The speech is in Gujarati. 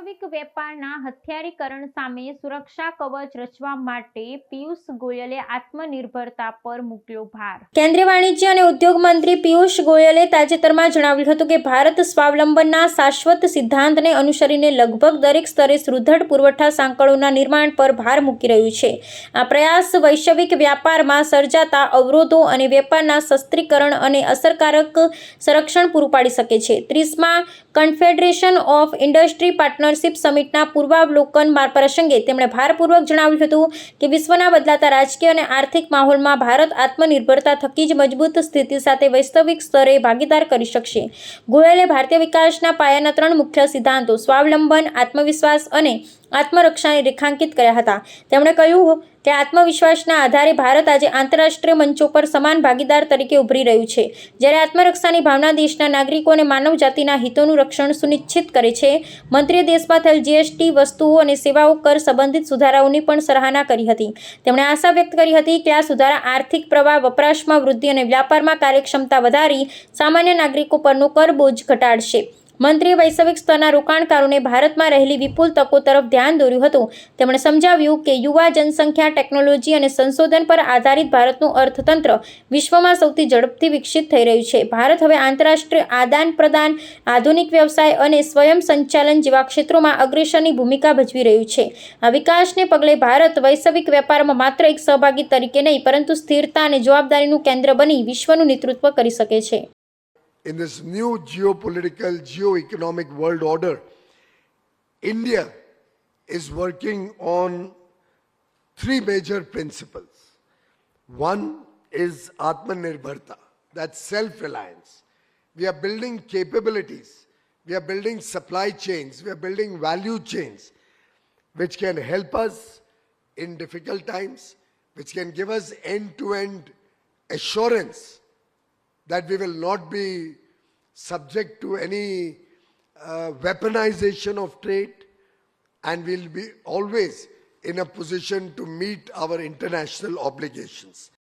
વૈશ્વિક વેપારના હથિયારીકરણ સામે સુરક્ષા કવચ રચવા માટે પિયુષ ગોયલે આત્મનિર્ભરતા પર મૂક્યો ભાર. કેન્દ્રીય વાણિજ્ય અને ઉદ્યોગ મંત્રી પિયુષ ગોયલે તાજેતરમાં જણાવ્યું હતું કે ભારત સ્વાવલંબનના શાશ્વત સિદ્ધાંતને અનુસરીને લગભગ દરેક સ્તરે સુદૃઢ પુરવઠા સાંકળોના નિર્માણ પર ભાર મૂકી રહ્યું છે. આ પ્રયાસ વૈશ્વિક વ્યાપારમાં સર્જાતા અવરોધો અને વેપારના સસ્ત્રીકરણ અને અસરકારક સંરક્ષણ પૂરું પાડી શકે છે. 30મા કન્ફેડરેશન ઓફ ઇન્ડસ્ટ્રી પાર્ટનરશિપ સમિટના પૂર્વાવલોકન પ્રસંગે તેમણે ભારપૂર્વક જણાવ્યું હતું કે વિશ્વના બદલાતા રાજકીય અને આર્થિક માહોલમાં ભારત આત્મનિર્ભરતા થકી જ મજબૂત સ્થિતિ સાથે વૈશ્વિક સ્તરે ભાગીદાર કરી શકશે. ગોયલે ભારતીય વિકાસના પાયાના 3 મુખ્ય સિદ્ધાંતો સ્વાવલંબન, આત્મવિશ્વાસ અને આત્મરક્ષાને રેખાંકિત કર્યા હતા. તેમણે કહ્યું કે આત્મવિશ્વાસના આધારે ભારત આજે આંતરરાષ્ટ્રીય મંચો પર સમાન ભાગીદાર તરીકે ઉભરી રહ્યું છે, જ્યારે આત્મરક્ષાની ભાવના દેશના નાગરિકો અને માનવજાતિના હિતોનું રક્ષણ સુનિશ્ચિત કરે છે. મંત્રીએ દેશમાં થયેલ જીએસટી, વસ્તુઓ અને સેવાઓ કર સંબંધિત સુધારાઓની પણ સરાહના કરી હતી. તેમણે આશા વ્યક્ત કરી હતી કે આ સુધારા આર્થિક પ્રવાહ, વપરાશમાં વૃદ્ધિ અને વ્યાપારમાં કાર્યક્ષમતા વધારી સામાન્ય નાગરિકો પરનો કર બોજ ઘટાડશે. મંત્રીએ વૈશ્વિક સ્તરના રોકાણકારોને ભારતમાં રહેલી વિપુલ તકો તરફ ધ્યાન દોર્યું હતું. તેમણે સમજાવ્યું કે યુવા જનસંખ્યા, ટેકનોલોજી અને સંશોધન પર આધારિત ભારતનું અર્થતંત્ર વિશ્વમાં સૌથી ઝડપથી વિકસિત થઈ રહ્યું છે. ભારત હવે આંતરરાષ્ટ્રીય આદાન-પ્રદાન, આધુનિક વ્યવસાય અને સ્વયં સંચાલન જેવા ક્ષેત્રોમાં અગ્રેસરની ભૂમિકા ભજવી રહ્યું છે. આ વિકાસને પગલે ભારત વૈશ્વિક વેપારમાં માત્ર એક સહભાગી તરીકે નહીં, પરંતુ સ્થિરતા અને જવાબદારીનું કેન્દ્ર બની વિશ્વનું નેતૃત્વ કરી શકે છે. In this new geopolitical, geo-economic world order, India is working on 3 major principles. One is Atmanirbharta, that's self-reliance. We are building capabilities, we are building supply chains, we are building value chains, which can help us in difficult times, which can give us end-to-end assurance that we will not be subject to any weaponization of trade, and we'll be always in a position to meet our international obligations.